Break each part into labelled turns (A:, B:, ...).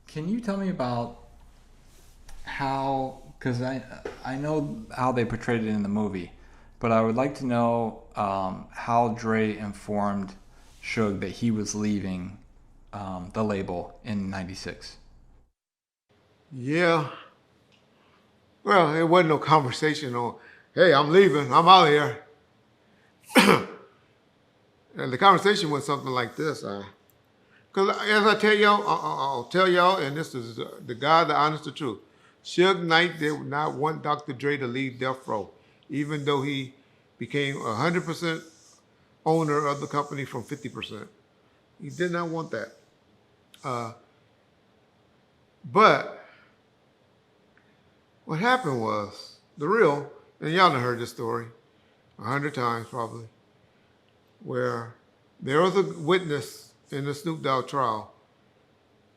A: Can you tell me about how? Because I know how they portrayed it in the movie, but I would like to know how Dre informed Suge that he was leaving the label in '96.
B: Yeah. Well, it wasn't no conversation on, hey, I'm leaving, I'm out of here. And the conversation was something like this. Because as I tell y'all, I'll tell y'all, and this is the God, the honest, the truth. Suge Knight did not want Dr. Dre to leave Death Row, even though he became 100% owner of the company from 50%. He did not want that. Uh, but what happened was, the real, and y'all done heard this story 100 times probably, where there was a witness in the Snoop Dogg trial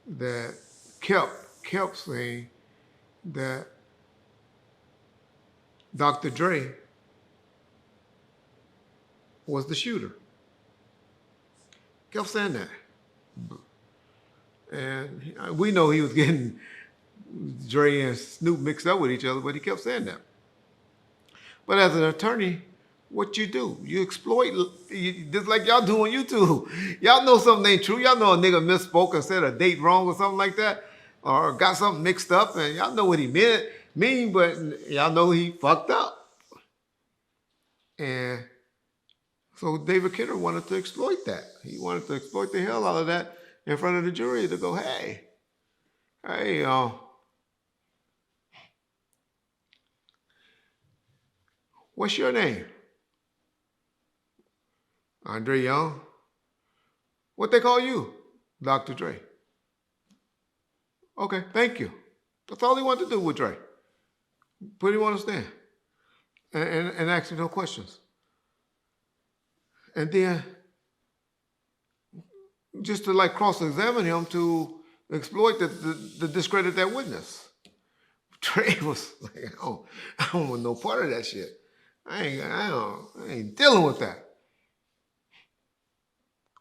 B: that kept saying that Dr. Dre was the shooter. Kept saying that. And we know he was getting Dre and Snoop mixed up with each other, but he kept saying that. But as an attorney, what you do? You exploit, just like y'all do on YouTube. Y'all know something ain't true. Y'all know a nigga misspoke and said a date wrong or something like that, or got something mixed up, and y'all know what he mean, but y'all know he fucked up. And so David Kidder wanted to exploit that. He wanted to exploit the hell out of that in front of the jury to go, hey, what's your name? Andre Young. What they call you? Dr. Dre. Okay, thank you. That's all he wanted to do with Dre. Put him on the stand and ask him no questions. And then just to like cross-examine him to exploit the discredit that witness. Dre was like, I don't want no part of that shit. I ain't dealing with that.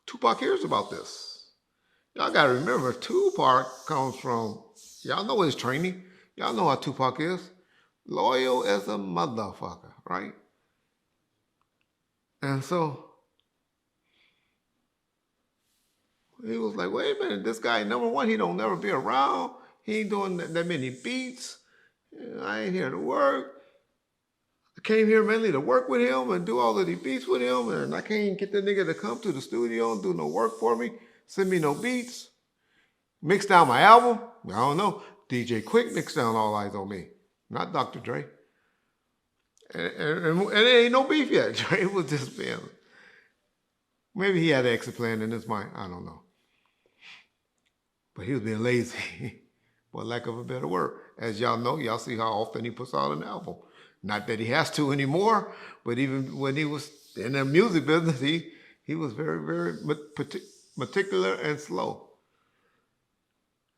B: Tupac hears about this. Y'all gotta remember, Tupac comes from, y'all know his training. Y'all know how Tupac is. Loyal as a motherfucker, right? And so he was like, wait a minute, this guy, number one, he don't never be around. He ain't doing that many beats. I ain't here to work. I came here mainly to work with him and do all of these beats with him, and I can't get the nigga to come to the studio and do no work for me, send me no beats, mix down my album. I don't know. DJ Quick mixed down All Eyes on Me, not Dr. Dre. And it ain't no beef yet. Dre was just being, maybe he had an exit plan in his mind. I don't know. But he was being lazy, for lack of a better word. As y'all know, y'all see how often he puts out an album. Not that he has to anymore, but even when he was in the music business, he was very, very particular and slow.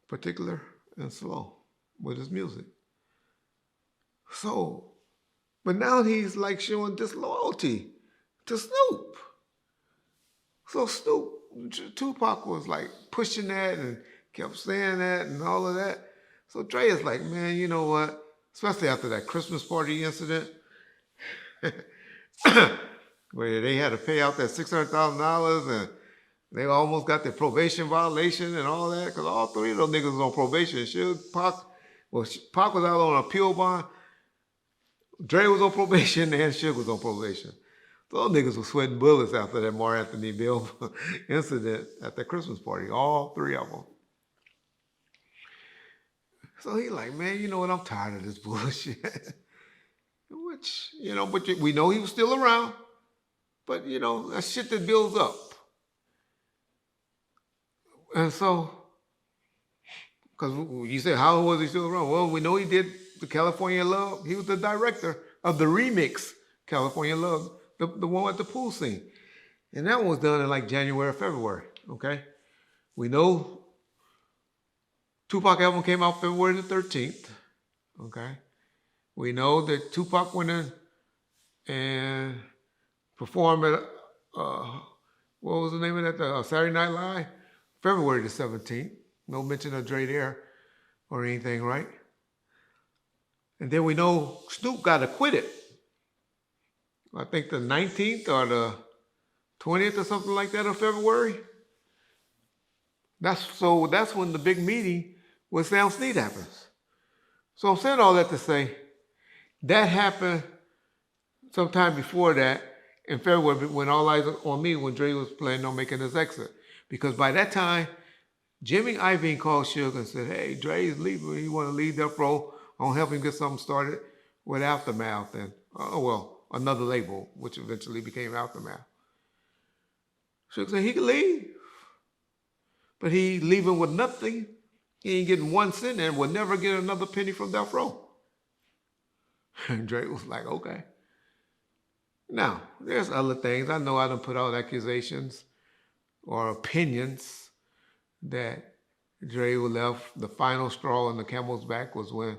B: Particular and slow with his music. So, but now he's like showing disloyalty to Snoop. So Tupac was like pushing that and kept saying that and all of that. So Dre is like, man, you know what? Especially after that Christmas party incident, where they had to pay out that $600,000 and they almost got their probation violation and all that, because all three of those niggas was on probation. Pac was out on appeal bond. Dre was on probation and Suge was on probation. Those niggas were sweating bullets after that Mar Anthony Bill incident at that Christmas party, all three of them. So he like, man, you know what? I'm tired of this bullshit. Which, but we know he was still around. But, that shit that builds up. And so, because you say, how was he still around? Well, we know he did the California Love. He was the director of the remix California Love, the one at the pool scene. And that one was done in like January, February, okay? We know Tupac album came out February the 13th, okay? We know that Tupac went in and performed at, what was the name of that? Saturday Night Live? February the 17th, No mention of Dre there or anything, right? And then we know Snoop got acquitted. I think the 19th or the 20th or something like that of February. That's when the big meeting with Sam Snead happens. So I'm saying all that to say that happened sometime before that in February when All Eyes on Me when Dre was planning on making his exit. Because by that time, Jimmy Iovine called Suge and said, hey, Dre's leaving. He want to leave Death Row. I'll help him get something started with Aftermath and, another label, which eventually became Aftermath. Suge said he could leave. But he leaving with nothing. He ain't getting 1 cent and will never get another penny from Death Row. And Drake was like, okay. Now, there's other things. I know I done put out accusations or opinions that Dre left. The final straw on the camel's back was when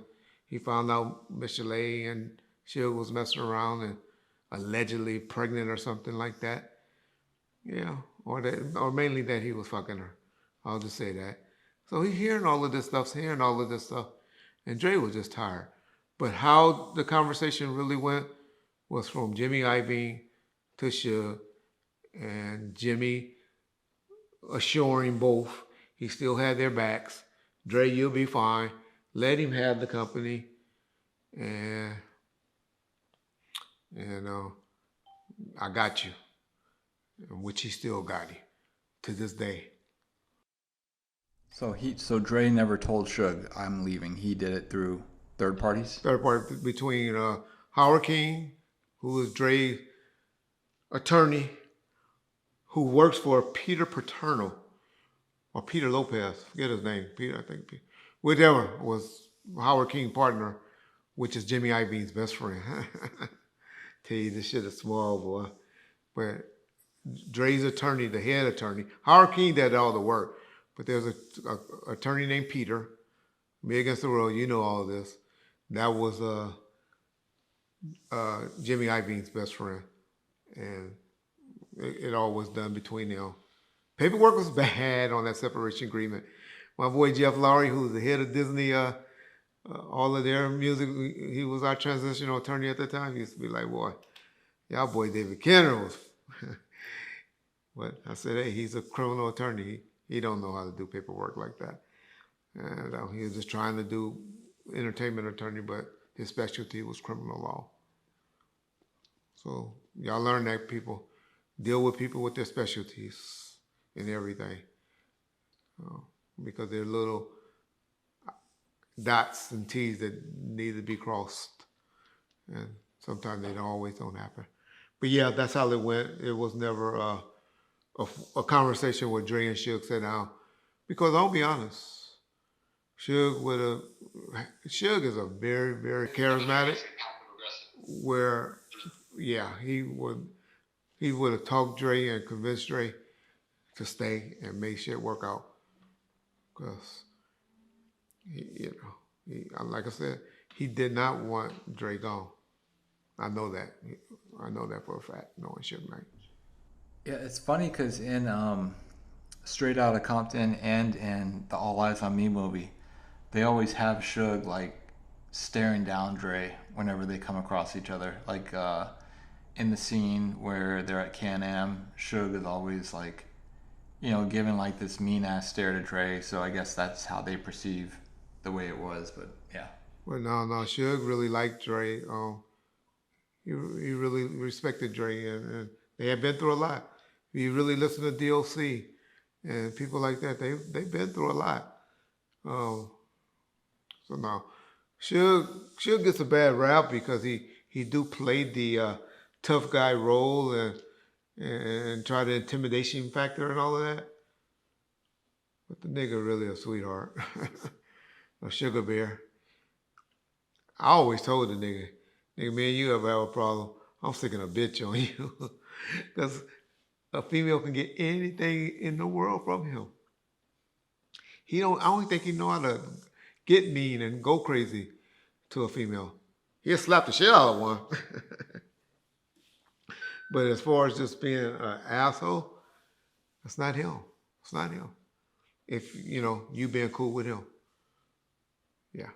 B: he found out Miss Chalet and Suge was messing around and allegedly pregnant or something like that. Yeah, or mainly that he was fucking her. I'll just say that. So he's hearing all of this stuff, and Dre was just tired. But how the conversation really went was from Jimmy Iovine to Suge, and Jimmy assuring both he still had their backs. Dre, you'll be fine. Let him have the company, and I got you, which he still got him to this day.
A: So Dre never told Suge I'm leaving. He did it through third parties.
B: Third party between Howard King, who is Dre's attorney, who works for Peter Paterno or Peter Lopez, forget his name, Peter, I think, whatever, was Howard King's partner, which is Jimmy Iovine's best friend. Tell you, this shit is small, boy. But Dre's attorney, the head attorney, Howard King did all the work, but there's a attorney named Peter, Me Against the World, you know all of this. That was Jimmy Iovine's best friend, and it all was done between them. Paperwork was bad on that separation agreement. My boy Jeff Lowry, who was the head of Disney, all of their music, he was our transitional attorney at the time. He used to be like, boy, y'all boy David Kenner was. But I said, hey, he's a criminal attorney. He don't know how to do paperwork like that. And he was just trying to do entertainment attorney, but his specialty was criminal law. So y'all learn that, people. Deal with people with their specialties in everything. Because they're little dots and T's that need to be crossed. And sometimes they don't happen. But yeah, that's how it went. It was never a conversation where Dre and Suge sat down. Because I'll be honest, Suge is a very, very charismatic, where, yeah, he would have talked Dre and convinced Dre to stay and make shit work out. Because, like I said, he did not want Dre gone. I know that. I know that for a fact, knowing Suge Knight.
A: Yeah, it's funny because in Straight Outta Compton and in the All Eyes on Me movie, they always have Suge like staring down Dre whenever they come across each other. Like in the scene where they're at Can-Am, Suge is always like, giving like this mean ass stare to Dre. So I guess that's how they perceive the way it was. But yeah.
B: Well, no, Suge really liked Dre. He really respected Dre, and they had been through a lot. If you really listen to DOC and people like that, they've been through a lot. So now, Suge gets a bad rap because he do play the tough guy role and try the intimidation factor and all of that. But the nigga really a sweetheart, a sugar bear. I always told the nigga, me and you ever have a problem, I'm sticking a bitch on you. Because a female can get anything in the world from him. I don't think he know how to get mean and go crazy to a female. He'll slap the shit out of one. But as far as just being an asshole, that's not him. It's not him. if you know you being cool with him. Yeah.